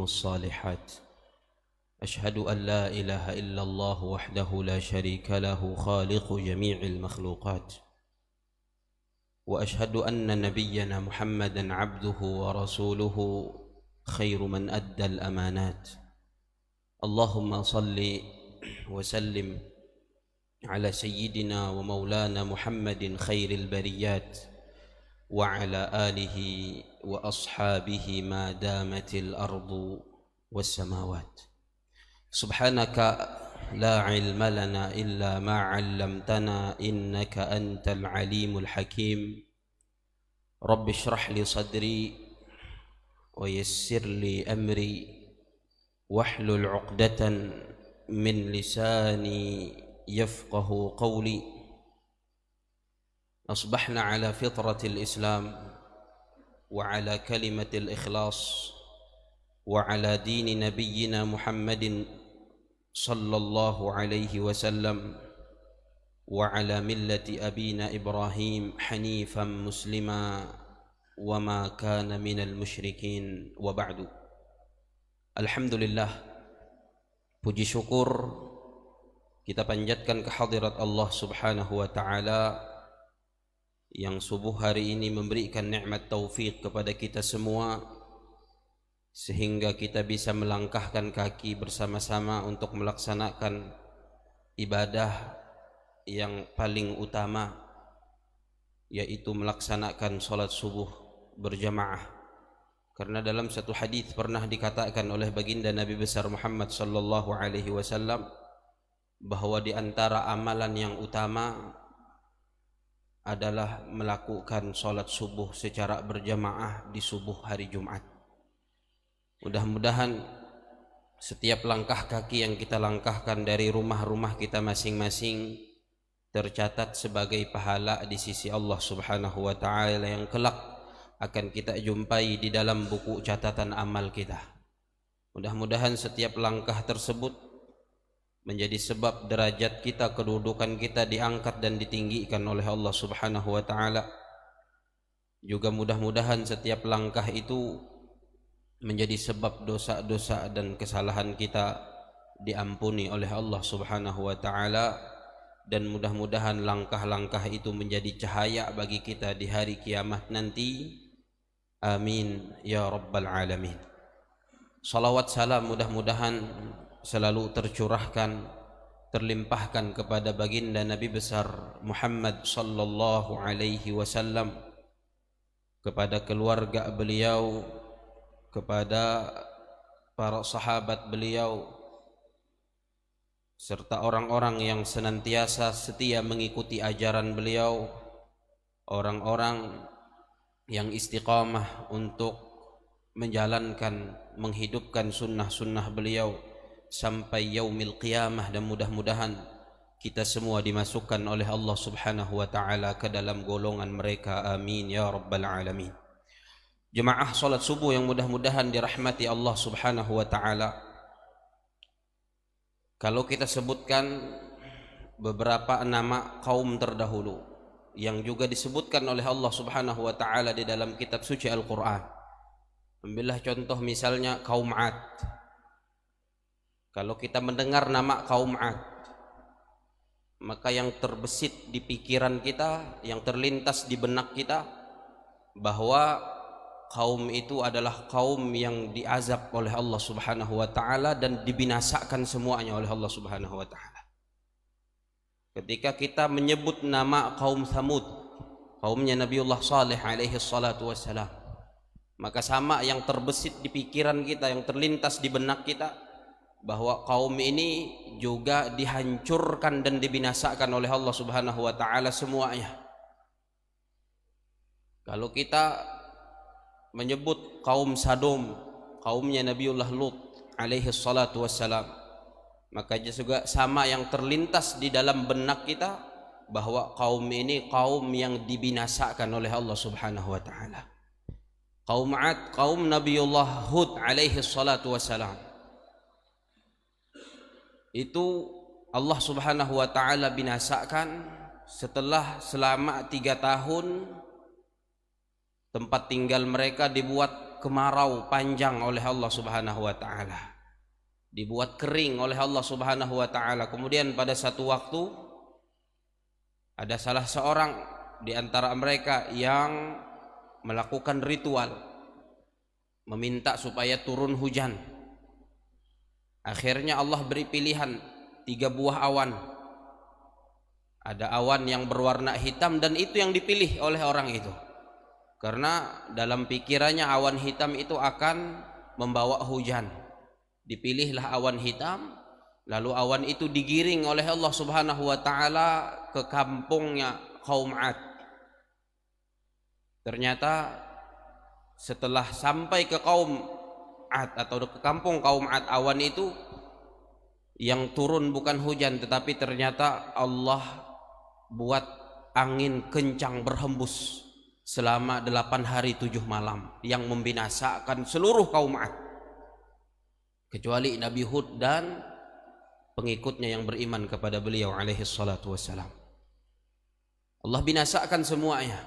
الصالحات أشهد أن لا إله إلا الله وحده لا شريك له خالق جميع المخلوقات وأشهد أن نبينا محمدا عبده ورسوله خير من أدى الأمانات اللهم صل وسلم على سيدنا ومولانا محمد خير البريات وعلى آله وأصحابه ما دامت الأرض والسماوات سبحانك لا علم لنا إلا ما علمتنا إنك أنت العليم الحكيم رب اشرح لي صدري ويسر لي أمري واحلل عقدة من لساني يفقه قولي أصبحنا على فطرة الإسلام وعلى كلمة الإخلاص وعلى دين نبينا محمد صلى الله عليه وسلم وعلى ملة أبينا إبراهيم حنيفا مسلما وما كان من المشركين وبعد. Alhamdulillah, puji syukur kita panjatkan kehadirat Allah Subhanahu wa taala yang subuh hari ini memberikan nikmat taufik kepada kita semua sehingga kita bisa melangkahkan kaki bersama-sama untuk melaksanakan ibadah yang paling utama, yaitu melaksanakan salat subuh berjamaah. Karena dalam satu hadis pernah dikatakan oleh baginda Nabi besar Muhammad sallallahu alaihi wasallam bahwa di antara amalan yang utama adalah melakukan salat subuh secara berjamaah di subuh hari Jumat. Mudah-mudahan setiap langkah kaki yang kita langkahkan dari rumah-rumah kita masing-masing tercatat sebagai pahala di sisi Allah Subhanahu wa taala yang kelak akan kita jumpai di dalam buku catatan amal kita. Mudah-mudahan setiap langkah tersebut menjadi sebab derajat kita, kedudukan kita diangkat dan ditinggikan oleh Allah Subhanahu wa taala. Juga mudah-mudahan setiap langkah itu menjadi sebab dosa-dosa dan kesalahan kita diampuni oleh Allah Subhanahu wa taala, dan mudah-mudahan langkah-langkah itu menjadi cahaya bagi kita di hari kiamat nanti. Amin ya rabbal alamin. Salawat salam mudah-mudahan selalu tercurahkan, terlimpahkan kepada baginda Nabi besar Muhammad sallallahu alaihi wasallam, kepada keluarga beliau, kepada para sahabat beliau, serta orang-orang yang senantiasa setia mengikuti ajaran beliau, orang-orang yang istiqamah untuk menjalankan, menghidupkan sunnah-sunnah beliau sampai yaumil qiyamah, dan mudah-mudahan kita semua dimasukkan oleh Allah Subhanahu wa taala ke dalam golongan mereka. Amin ya rabbal alamin. Jemaah salat subuh yang mudah-mudahan dirahmati Allah Subhanahu wa taala, kalau kita sebutkan beberapa nama kaum terdahulu yang juga disebutkan oleh Allah Subhanahu wa taala di dalam kitab suci Al-Qur'an. Ambillah contoh misalnya kaum 'Ad. Kalau kita mendengar nama kaum 'Ad, maka yang terbesit di pikiran kita, yang terlintas di benak kita, bahwa kaum itu adalah kaum yang diazab oleh Allah Subhanahu wa taala dan dibinasakan semuanya oleh Allah Subhanahu wa taala. Ketika kita menyebut nama kaum Tsamud, kaumnya Nabiullah Saleh alaihi salatu wassalam, maka sama yang terbesit di pikiran kita, yang terlintas di benak kita, bahwa kaum ini juga dihancurkan dan dibinasakan oleh Allah Subhanahu wa taala semuanya. Kalau kita menyebut kaum Sadom, kaumnya Nabiullah Lut alaihi salatu wassalam, maka juga sama yang terlintas di dalam benak kita, bahwa kaum ini kaum yang dibinasakan oleh Allah Subhanahu wa taala. Kaum 'Ad, kaum Nabiullah Hud alaihi salatu wassalam, itu Allah Subhanahu wa taala binasakan selama 3 tahun tempat tinggal mereka dibuat kemarau panjang oleh Allah Subhanahu wa taala, dibuat kering oleh Allah Subhanahu wa taala. Kemudian pada satu waktu ada salah seorang di antara mereka yang melakukan ritual meminta supaya turun hujan. Akhirnya Allah beri pilihan 3 buah awan. Ada awan yang berwarna hitam dan itu yang dipilih oleh orang itu. Karena dalam pikirannya awan hitam itu akan membawa hujan. Dipilihlah awan hitam, lalu awan itu digiring oleh Allah Subhanahu wa taala ke kampungnya kaum 'Ad. Ternyata setelah sampai ke kaum 'Ad atau ke kampung kaum 'Ad, awan itu yang turun bukan hujan, tetapi ternyata Allah buat angin kencang berhembus selama 8 hari 7 malam yang membinasakan seluruh kaum 'Ad, kecuali Nabi Hud dan pengikutnya yang beriman kepada beliau alaihi salatu wassalam. Allah binasakan semuanya.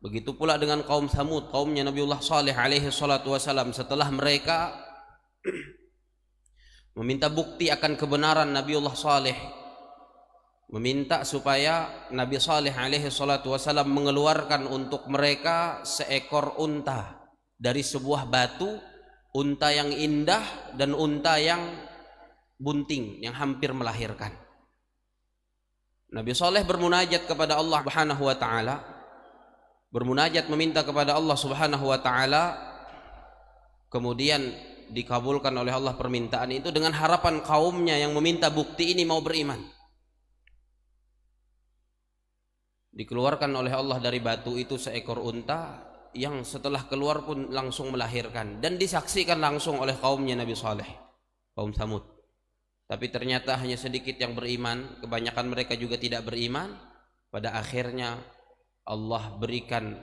Begitu pula dengan kaum Tsamud, kaumnya Nabiullah Saleh alaihi salatu wassalam. Setelah mereka meminta bukti akan kebenaran Nabiullah Saleh, meminta supaya Nabi Saleh alaihi salatu wasallam mengeluarkan untuk mereka seekor unta dari sebuah batu, unta yang indah dan unta yang bunting yang hampir melahirkan. Nabi Saleh bermunajat kepada Allah Subhanahu wa taala, bermunajat meminta kepada Allah Subhanahu wa taala, kemudian dikabulkan oleh Allah permintaan itu dengan harapan kaumnya yang meminta bukti ini mau beriman. Dikeluarkan oleh Allah dari batu itu seekor unta yang setelah keluar pun langsung melahirkan dan disaksikan langsung oleh kaumnya Nabi Saleh, kaum Tsamud. Tapi ternyata hanya sedikit yang beriman, kebanyakan mereka juga tidak beriman. Pada akhirnya Allah berikan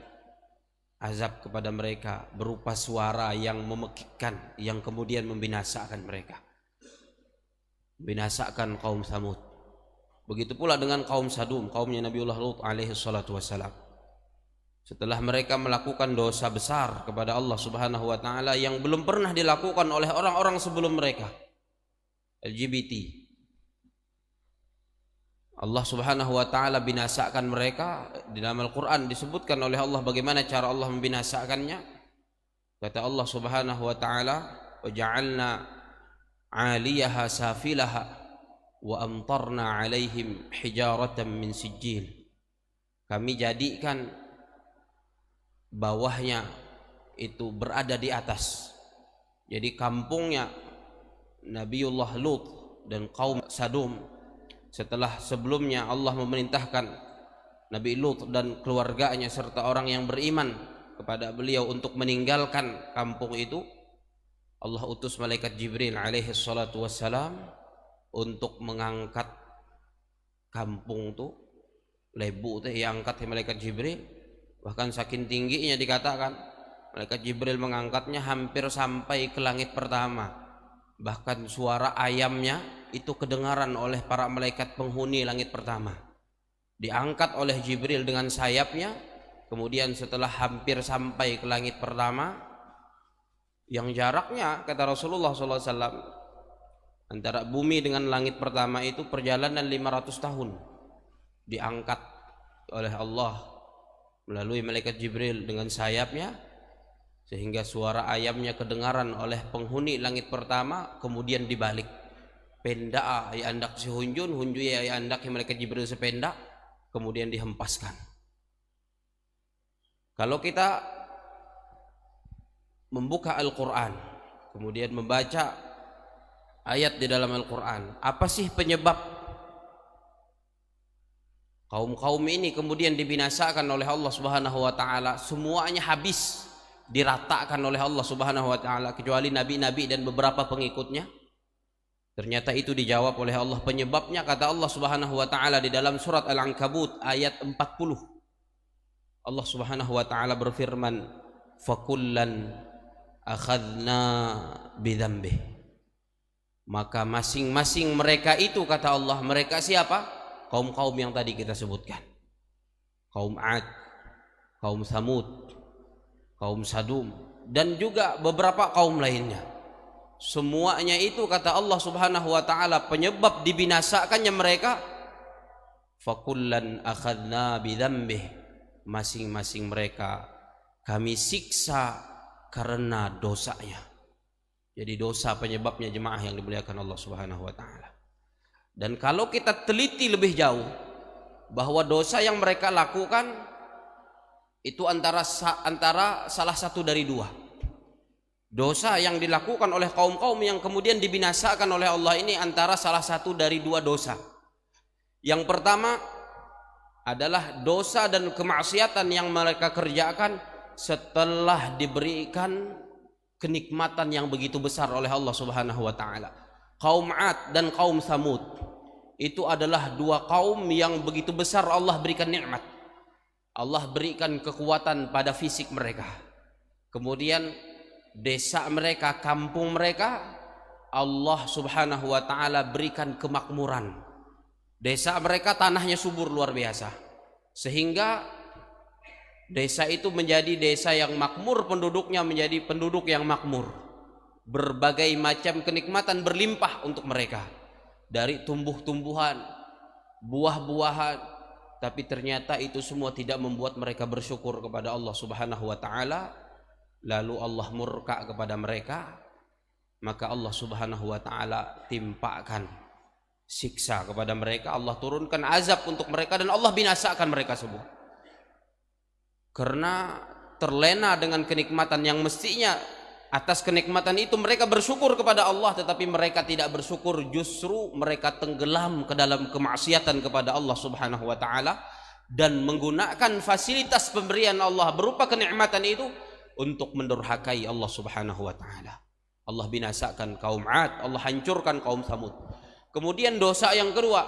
azab kepada mereka berupa suara yang memekikkan yang kemudian membinasakan mereka, binasakan kaum Tsamud. Begitu pula dengan kaum Sadum, kaumnya Nabiullah Lut alaihi salatu wassalam. Setelah mereka melakukan dosa besar kepada Allah Subhanahu wa taala yang belum pernah dilakukan oleh orang-orang sebelum mereka, LGBT, Allah Subhanahu wa taala binasakan mereka. Di dalam Al-Qur'an disebutkan oleh Allah bagaimana cara Allah membinasakannya. Kata Allah Subhanahu wa taala, "Wa ja'alna 'aliyaha safilaha wa amtarna 'alaihim hijaratan min sijil." Kami jadikan bawahnya itu berada di atas. Jadi kampungnya Nabiullah Lut dan kaum Sadum, setelah sebelumnya Allah memerintahkan Nabi Lut dan keluarganya serta orang yang beriman kepada beliau untuk meninggalkan kampung itu, Allah utus malaikat Jibril alaihi salatu wassalam untuk mengangkat kampung itu. Lebu itu diangkat oleh malaikat Jibril, bahkan saking tingginya dikatakan malaikat Jibril mengangkatnya hampir sampai ke langit pertama. Bahkan suara ayamnya itu kedengaran oleh para malaikat penghuni langit pertama. Diangkat oleh Jibril dengan sayapnya, kemudian setelah hampir sampai ke langit pertama, yang jaraknya kata Rasulullah SAW antara bumi dengan langit pertama itu perjalanan 500 tahun, diangkat oleh Allah melalui malaikat Jibril dengan sayapnya, sehingga suara ayamnya kedengaran oleh penghuni langit pertama. Kemudian dibalik, pendak ya andak si hunjun, hunjun ya andak yang malaikat Jibril sependak, kemudian dihempaskan. Kalau kita membuka Al-Quran, kemudian membaca ayat di dalam Al-Quran, apa sih penyebab kaum-kaum ini kemudian dibinasakan oleh Allah Subhanahu wa taala? Semuanya habis, diratakan oleh Allah Subhanahu wa taala kecuali nabi-nabi dan beberapa pengikutnya. Ternyata itu dijawab oleh Allah penyebabnya. Kata Allah Subhanahu wa taala di dalam surat Al-Ankabut ayat 40, Allah Subhanahu wa taala berfirman, "Fakullan akhadna bidzambih." Maka masing-masing mereka itu, kata Allah, mereka siapa? Kaum-kaum yang tadi kita sebutkan, kaum 'Ad, kaum Tsamud, kaum Sadum, dan juga beberapa kaum lainnya. Semuanya itu kata Allah Subhanahu wa taala penyebab dibinasakannya mereka. Fakullan akhadna bidzambih, masing-masing mereka kami siksa karena dosanya. Jadi dosa penyebabnya jemaah yang dimuliakan Allah Subhanahu wa taala. Dan kalau kita teliti lebih jauh bahwa dosa yang mereka lakukan itu antara salah satu dari dua. Dosa yang dilakukan oleh kaum-kaum yang kemudian dibinasakan oleh Allah ini antara salah satu dari dua dosa. Yang pertama adalah dosa dan kemaksiatan yang mereka kerjakan setelah diberikan kenikmatan yang begitu besar oleh Allah Subhanahu wa taala. Kaum 'Ad dan kaum Tsamud itu adalah dua kaum yang begitu besar Allah berikan nikmat. Allah berikan kekuatan pada fisik mereka. Kemudian desa mereka, kampung mereka, Allah Subhanahu wa taala berikan kemakmuran. Desa mereka tanahnya subur luar biasa, sehingga desa itu menjadi desa yang makmur, penduduknya menjadi penduduk yang makmur. Berbagai macam kenikmatan berlimpah untuk mereka, dari tumbuh-tumbuhan, buah-buahan, tapi ternyata itu semua tidak membuat mereka bersyukur kepada Allah Subhanahu wa taala. Lalu Allah murka kepada mereka, maka Allah Subhanahu wa taala timpakan siksa kepada mereka. Allah turunkan azab untuk mereka dan Allah binasakan mereka semua. Karena terlena dengan kenikmatan yang mestinya atas kenikmatan itu mereka bersyukur kepada Allah, tetapi mereka tidak bersyukur, justru mereka tenggelam ke dalam kemaksiatan kepada Allah Subhanahu wa taala dan menggunakan fasilitas pemberian Allah berupa kenikmatan itu untuk mendurhakai Allah Subhanahu wa taala. Allah binasakan kaum 'Ad, Allah hancurkan kaum Tsamud. Kemudian dosa yang kedua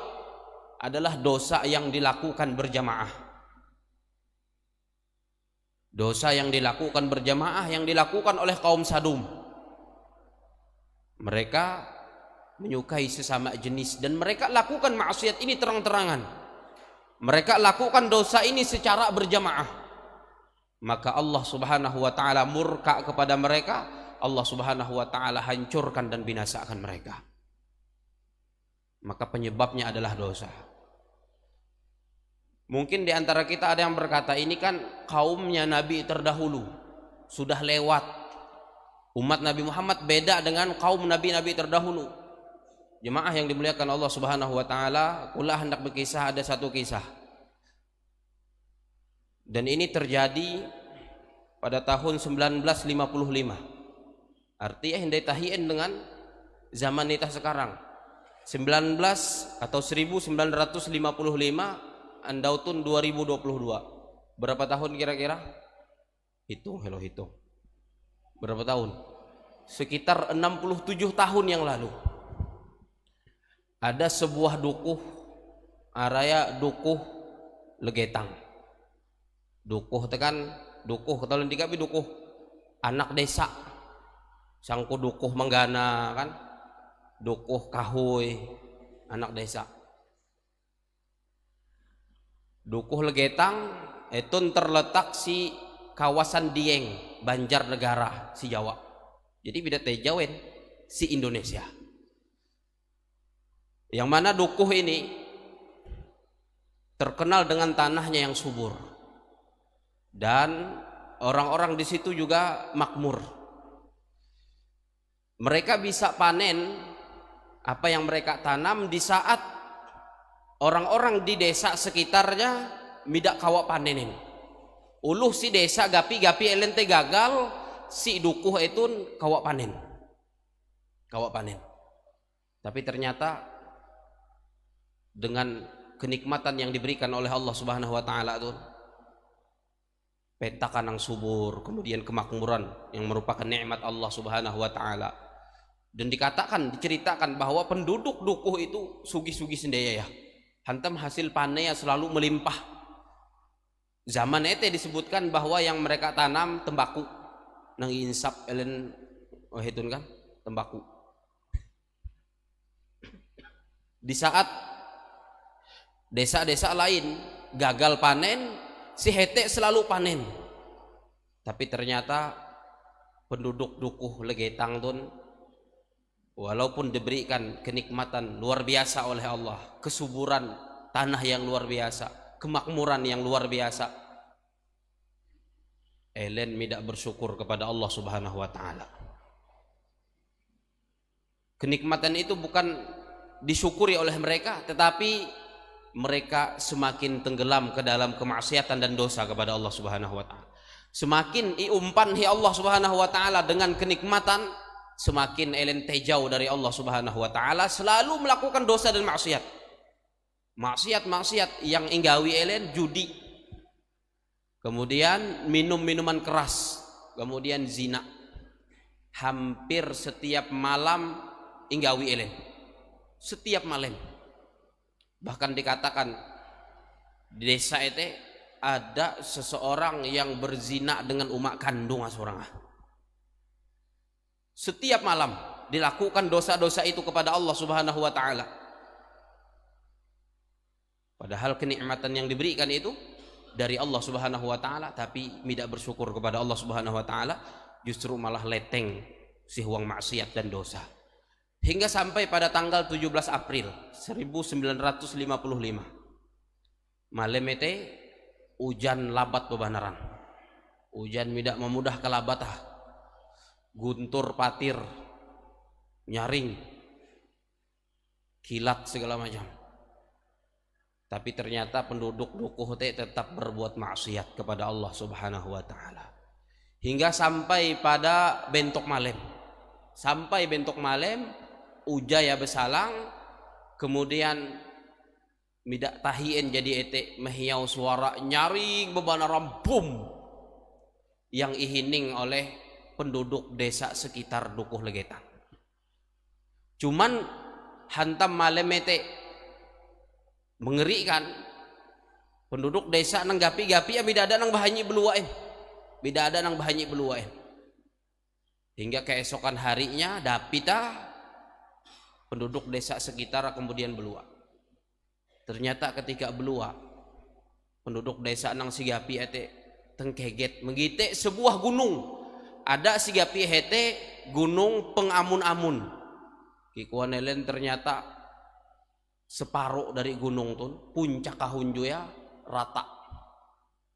adalah dosa yang dilakukan berjamaah. Dosa yang dilakukan berjamaah yang dilakukan oleh kaum Sadum. Mereka menyukai sesama jenis dan mereka lakukan maksiat ini terang-terangan. Mereka lakukan dosa ini secara berjamaah. Maka Allah Subhanahu wa taala murka kepada mereka. Allah Subhanahu wa taala hancurkan dan binasakan mereka. Maka penyebabnya adalah dosa. Mungkin di antara kita ada yang berkata, ini kan kaumnya Nabi terdahulu, sudah lewat. Umat Nabi Muhammad beda dengan kaum Nabi-Nabi terdahulu. Jemaah yang dimuliakan Allah Subhanahu wa taala, kula hendak berkisah ada satu kisah. Dan ini terjadi pada tahun 1955. Artinya hendai tahiin dengan zaman kita sekarang. 19 atau 1955 andautun 2022. Berapa tahun kira-kira? Hitung. Berapa tahun? Sekitar 67 tahun yang lalu. Ada sebuah dukuh, araya dukuh Legetang. Dukuh tekan, dukuh kalau dikapi dukuh anak desa. Sangku dukuh Menggana kan? Dukuh Kahoy, anak desa. Dukuh Legetang itu terletak si kawasan Dieng, Banjarnegara, si Jawa. Jadi beda tejawen si Indonesia. Yang mana dukuh ini terkenal dengan tanahnya yang subur. Dan orang-orang di situ juga makmur. Mereka bisa panen apa yang mereka tanam di saat orang-orang di desa sekitarnya midak kawa panenin. Uluh si desa gapi-gapi elente gagal, si dukuh itu kawa panen. Tapi ternyata dengan kenikmatan yang diberikan oleh Allah Subhanahu wa taala itu, petakan yang subur, kemudian kemakmuran yang merupakan nikmat Allah Subhanahu wa taala. Dan diceritakan bahwa penduduk dukuh itu sugi-sugi sendiri ya. Hantam hasil panennya selalu melimpah. Zaman itu disebutkan bahwa yang mereka tanam tembaku. Nang insap elen hitun kan tembaku. Di saat desa-desa lain gagal panen, si hete selalu panen. Tapi ternyata penduduk Dukuh Legetang tun walaupun diberikan kenikmatan luar biasa oleh Allah, kesuburan tanah yang luar biasa, kemakmuran yang luar biasa, elen tidak bersyukur kepada Allah Subhanahu wa taala. Kenikmatan itu bukan disyukuri oleh mereka, tetapi mereka semakin tenggelam ke dalam kemaksiatan dan dosa kepada Allah Subhanahu wa taala. Semakin iumpan Allah Subhanahu wa taala dengan kenikmatan, semakin elen jauh dari Allah Subhanahu wa taala, selalu melakukan dosa dan maksiat. Maksiat yang inggawi elen judi, kemudian minum minuman keras, kemudian zina. Hampir setiap malam inggawi elen, setiap malam. Bahkan dikatakan di desa itu ada seseorang yang berzina dengan umak kandung seorang. Setiap malam dilakukan dosa-dosa itu kepada Allah Subhanahu wa taala. Padahal kenikmatan yang diberikan itu dari Allah Subhanahu wa taala, tapi tidak bersyukur kepada Allah Subhanahu wa taala, justru malah leteng si huang maksiat dan dosa. Hingga sampai pada tanggal 17 April 1955 malam itu hujan labat bebanaran, hujan tidak memudah kalabatah, guntur patir, nyaring, kilat segala macam. Tapi ternyata penduduk Dukuh tetap berbuat maksiat kepada Allah Subhanahu wa taala. Hingga sampai pada bentok malam. Sampai bentok malam ujaya besalang, kemudian midak tahien jadi ete mehiau suara nyaring bebanaran bum yang ihining oleh penduduk desa sekitar Dukuh Legetang. Cuman hantam malam ete mengerikan, penduduk desa nang gapi-gapi ya bida ada nang bahanyi beluain, bida ada nang bahanyi beluain. Hingga keesokan harinya dapita penduduk desa sekitar kemudian belua. Ternyata ketika belua, penduduk desa nang sigapi ete tengkeget menggite sebuah gunung. Ada sigapi hete gunung pengamun-amun. Kikuan elen ternyata separuh dari gunung tun puncak kahunju ya rata.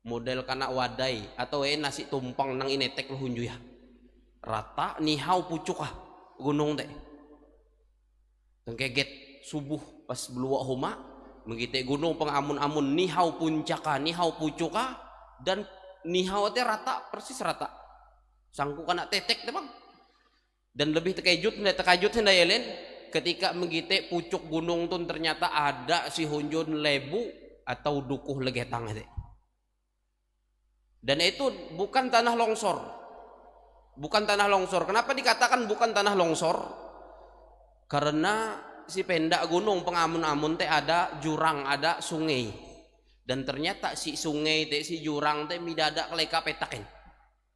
Model kana wadai atau nasi tumpang nang inetek hunju ya. Rata nihau pucuk gunung teh. Tengkeget subuh pas belua huma menggite gunung pengamun-amun nihau puncaka nihau pucuka dan nihau teh rata, persis rata. Sangku kana tetek teh bang. Dan lebih tekajutnya elen ketika menggite pucuk gunung tun ternyata ada si hunjun lebu atau Dukuh Legetang itu. Dan itu bukan tanah longsor. Bukan tanah longsor. Kenapa dikatakan bukan tanah longsor? Karena si pendak gunung pengamun-amun teh ada jurang, ada sungai. Dan ternyata si sungai teh, si jurang teh tidak ada keleka petakin.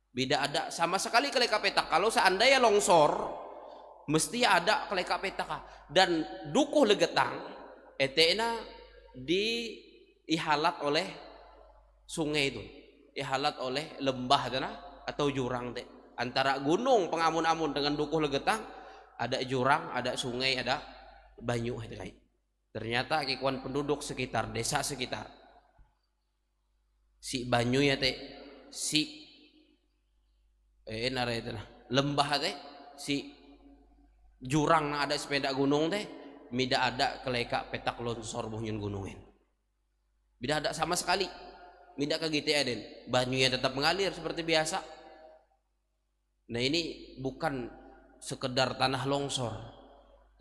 Tidak ada sama sekali keleka petak. Kalau seandainya longsor, mesti ada keleka petaka. Dan Dukuh Legetang etena diihalat oleh sungai itu, ihalat oleh lembah tanah atau jurang teh. Antara gunung pengamun-amun dengan Dukuh Legetang ada jurang, ada sungai, ada banyu. Ternyata kikuan penduduk sekitar, desa sekitar, si banyu ya teh, si lembah teh, si jurang ada sepeda gunung teh, tidak ada keleka petak longsor buhnyun gunungin. Tidak ada sama sekali. Tidak kagite aden. Banyunya tetap mengalir seperti biasa. Nah ini bukan sekedar tanah longsor,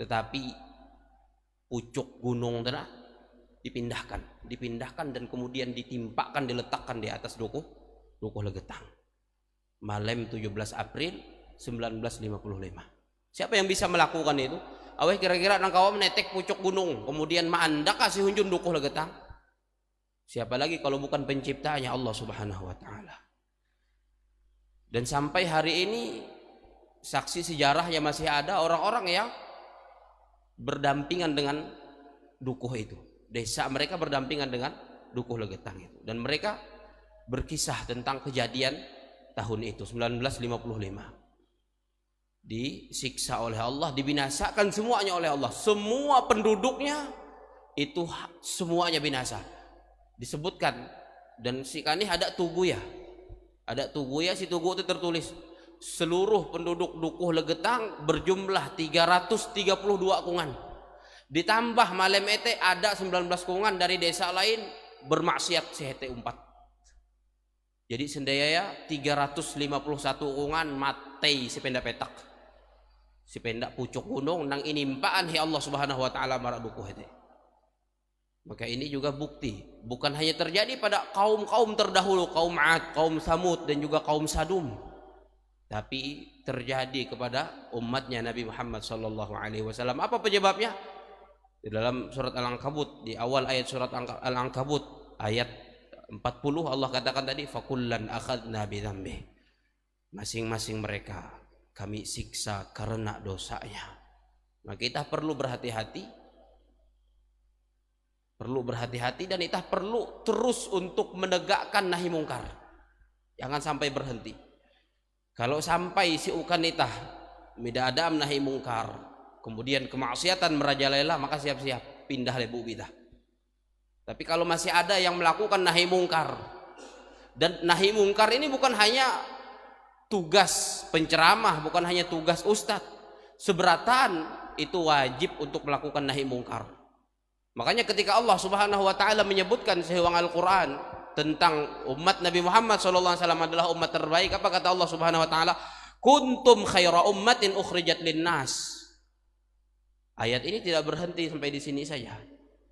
tetapi pucuk gunung tanah dipindahkan dan kemudian ditimpakan, diletakkan di atas Dukuh Legetang. Malam 17 April 1955. Siapa yang bisa melakukan itu? Aweh kira-kira nang kawa menetek pucuk gunung, kemudian maandak kasih hunjun Dukuh Legetang. Siapa lagi kalau bukan penciptanya Allah Subhanahu wa taala. Dan sampai hari ini saksi sejarahnya masih ada orang-orang yang berdampingan dengan Dukuh itu. Desa mereka berdampingan dengan Dukuh Legetang itu. Dan mereka berkisah tentang kejadian tahun itu 1955. disiksa oleh Allah, dibinasakan semuanya oleh Allah. Semua penduduknya itu semuanya binasa. Disebutkan, dan si kani ada tugu ya. Ada tugu ya, si tugu itu tertulis seluruh penduduk Dukuh Legetang berjumlah 332 kungan. Ditambah malam ete ada 19 kungan dari desa lain bermaksiat sehete 4. Jadi sendaya 351 kungan matei si penda petak. Si penda pucuk gunung nang inimpaan hi Allah Subhanahu wa taala marak Dukuh ete. Maka ini juga bukti, bukan hanya terjadi pada kaum-kaum terdahulu, kaum 'Ad, kaum Samud dan juga kaum Sadum, tapi terjadi kepada umatnya Nabi Muhammad sallallahu alaihi wasallam. Apa penyebabnya? Di dalam surat Al-Ankabut, di awal ayat surat Al-Ankabut ayat 40 Allah katakan tadi, fakullan akhadna bidzambi. Masing-masing mereka kami siksa karena dosanya. Maka kita perlu berhati-hati. Dan kita perlu terus untuk menegakkan nahi mungkar. Jangan sampai berhenti. Kalau sampai si ukan itah mida adam nahi mungkar, kemudian kemaksiatan merajalela, maka siap-siap pindah lebu bidah. Tapi kalau masih ada yang melakukan nahi mungkar, dan nahi mungkar ini bukan hanya tugas penceramah, bukan hanya tugas ustadz, seberatan itu wajib untuk melakukan nahi mungkar. Makanya ketika Allah Subhanahu wa taala menyebutkan sehewang Al-Qur'an tentang umat Nabi Muhammad sallallahu alaihi wasallam adalah umat terbaik, apa kata Allah Subhanahu wa taala? Kuntum khaira ummatin ukhrijat linnas. Ayat ini tidak berhenti sampai di sini saja.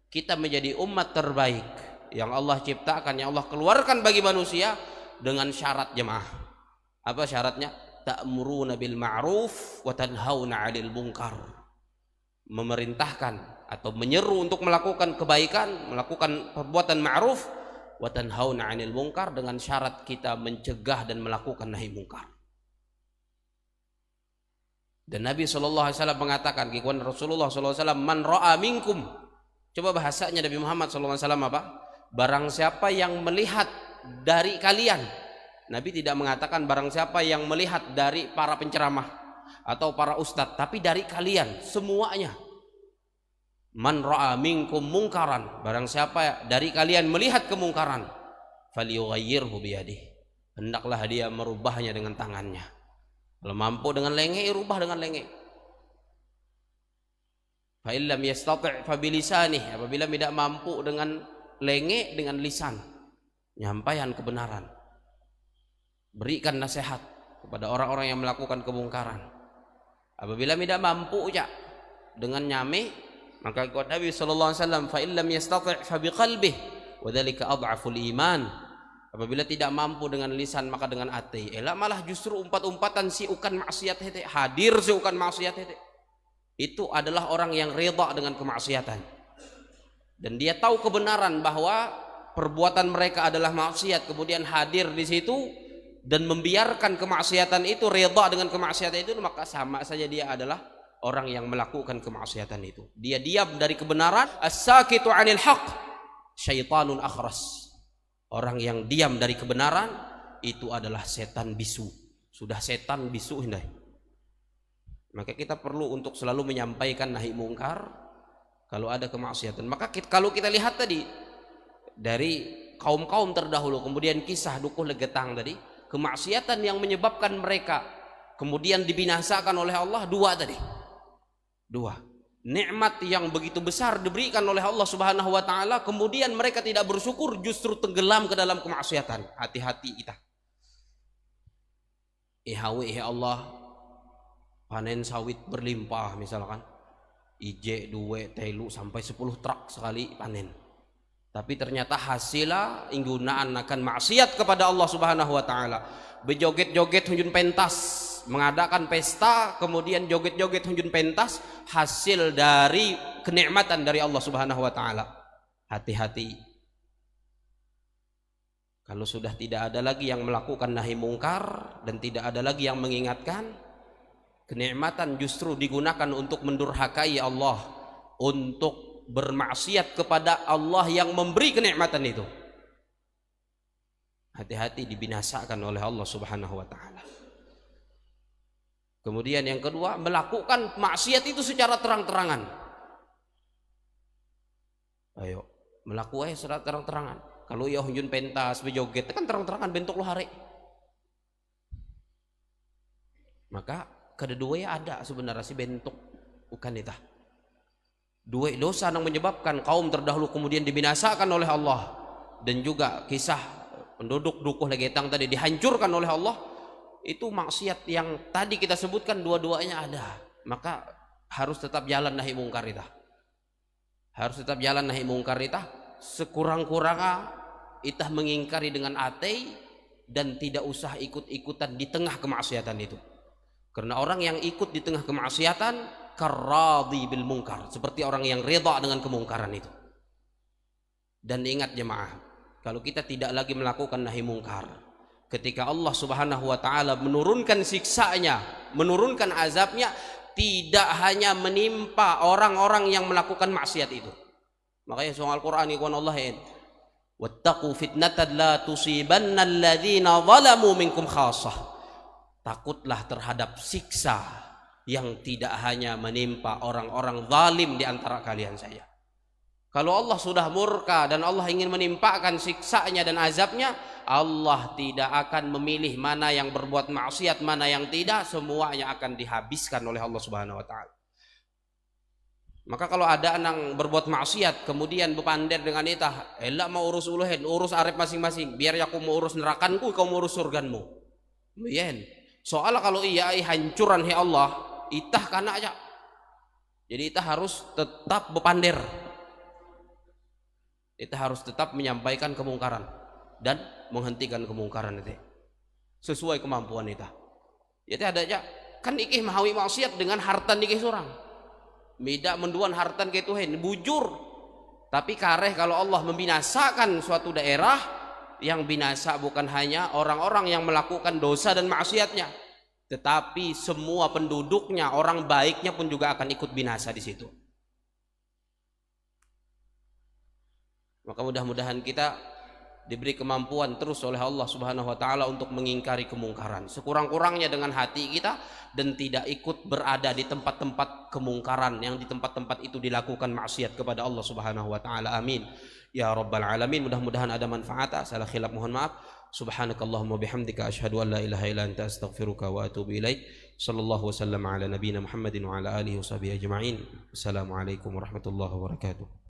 Kita menjadi umat terbaik yang Allah ciptakan, yang Allah keluarkan bagi manusia dengan syarat jemaah. Apa syaratnya? Ta'muruna bil ma'ruf wa tanhauna 'anil munkar. Memerintahkan atau menyeru untuk melakukan kebaikan, melakukan perbuatan ma'ruf, wa tanhauna 'anil munkar, dengan syarat kita mencegah dan melakukan nahi mungkar. Dan Nabi sallallahu alaihi wasallam mengatakan, kikuan Rasulullah sallallahu alaihi wasallam, man ra'a minkum. Coba bahasanya Nabi Muhammad sallallahu alaihi wasallam apa? Barang siapa yang melihat dari kalian. Nabi tidak mengatakan barang siapa yang melihat dari para penceramah atau para ustadz, tapi dari kalian semuanya. Man ra'a minkum mungkaran, barang siapa dari kalian melihat kemungkaran, falyughayyirhu biyadihi, hendaklah dia merubahnya dengan tangannya. Kalau mampu dengan lenge, rubah dengan lenge. Fa illam yastati' fa bilisanihi, apabila tidak mampu dengan lenge, dengan lisan, nyampaikan kebenaran. Berikan nasihat kepada orang-orang yang melakukan kemungkaran. Apabila tidak mampu ya dengan nyame, maka kata Nabi sallallahu alaihi wasallam, fa illam yastati' fa biqalbihi wa dzalika adhaful iman. Apabila tidak mampu dengan lisan, maka dengan hati. Malah justru umpat-umpatan si ukan maksiat hete, hadir si ukan maksiat hete. Itu adalah orang yang reda dengan kemaksiatan. Dan dia tahu kebenaran bahwa perbuatan mereka adalah maksiat, kemudian hadir di situ dan membiarkan kemaksiatan itu, reda dengan kemaksiatan itu, maka sama saja dia adalah orang yang melakukan kemaksiatan itu. Dia diam dari kebenaran. As-sakitu 'anil haqq syaitanun akhras. Orang yang diam dari kebenaran itu adalah setan bisu. Sudah setan bisu hindai. Maka kita perlu untuk selalu menyampaikan nahi mungkar kalau ada kemaksiatan. Maka kalau kita lihat tadi dari kaum-kaum terdahulu, kemudian kisah Dukuh Legetang tadi, kemaksiatan yang menyebabkan mereka kemudian dibinasakan oleh Allah dua nikmat yang begitu besar diberikan oleh Allah Subhanahu wa taala, kemudian mereka tidak bersyukur, justru tenggelam ke dalam kemaksiatan. Hati-hati kita. Allah panen sawit berlimpah misalkan, ije 2 telu sampai 10 truk sekali panen, tapi ternyata hasilnya inggunaan akan maksiat kepada Allah Subhanahu wa taala. Bejoget-joget hunjun pentas, mengadakan pesta, kemudian joget-joget hunjun pentas, hasil dari kenikmatan dari Allah Subhanahu wa taala. Hati-hati. Kalau sudah tidak ada lagi yang melakukan nahi mungkar dan tidak ada lagi yang mengingatkan, kenikmatan justru digunakan untuk mendurhakai Allah, untuk bermaksiat kepada Allah yang memberi kenikmatan itu. Hati-hati, dibinasakan oleh Allah Subhanahu wa taala. Kemudian yang kedua, melakukan maksiat itu secara terang-terangan. Ayo, melakukan secara terang-terangan. Kalau ya hunjun pentas, bejoget, kan terang-terangan bentuk lo hari. Maka kedua ya ada sebenarnya si bentuk bukan itu. Dua dosa yang menyebabkan kaum terdahulu kemudian dibinasakan oleh Allah, dan juga kisah penduduk dukuh Legetang tadi dihancurkan oleh Allah. Itu maksiat yang tadi kita sebutkan dua-duanya ada. Maka harus tetap jalan nahi mungkar itu. Harus tetap jalan nahi mungkar itu. Sekurang-kurangnya itah mengingkari dengan atei dan tidak usah ikut-ikutan di tengah kemaksiatan itu. Karena orang yang ikut di tengah kemaksiatan karradhi bil mungkar, seperti orang yang reda dengan kemungkaran itu. Dan ingat jemaah, kalau kita tidak lagi melakukan nahi mungkar, ketika Allah Subhanahu wa taala menurunkan siksanya, menurunkan azabnya, tidak hanya menimpa orang-orang yang melakukan maksiat itu. Makanya surah Al-Qur'an ikhwan Allah ya, wattaqu fitnatan la tusibanna alladhina zalamu minkum khassah. Takutlah terhadap siksa yang tidak hanya menimpa orang-orang zalim di antara kalian saja. Kalau Allah sudah murka dan Allah ingin menimpakan siksanya dan azabnya, Allah tidak akan memilih mana yang berbuat maksiat, mana yang tidak, semuanya akan dihabiskan oleh Allah Subhanahu wa taala. Maka kalau ada anak berbuat maksiat kemudian berpander dengan itah, elak mau urus uluhen, urus arep masing-masing, biar aku mau urus nerakanku, kau mau urus surganmu. Yen. Soalnya kalau iya hancuran ya Allah, itah kana aja. Jadi itah harus tetap berpander. Itah harus tetap menyampaikan kemungkaran dan menghentikan kemungkaran itu sesuai kemampuan itah. Jadi ada aja kan ikih mahawi maksiat dengan hartan ikih surang. Beda menduan hartan ke Tuhan, bujur. Tapi kareh kalau Allah membinasakan suatu daerah, yang binasa bukan hanya orang-orang yang melakukan dosa dan maksiatnya, tetapi semua penduduknya, orang baiknya pun juga akan ikut binasa di situ. Maka mudah-mudahan kita diberi kemampuan terus oleh Allah Subhanahu wa taala untuk mengingkari kemungkaran sekurang-kurangnya dengan hati kita, dan tidak ikut berada di tempat-tempat kemungkaran yang di tempat-tempat itu dilakukan maksiat kepada Allah Subhanahu wa taala. Amin ya rabbal alamin. Mudah-mudahan ada manfaat. Salah khilaf mohon maaf. Subhanakallahumma bihamdika asyhadu an la ilaha illa anta astaghfiruka wa atubu ilaik. Sallallahu wasallam ala nabiyyina Muhammadin wa ala alihi washabihi ajma'in. Assalamualaikum warahmatullahi wabarakatuh.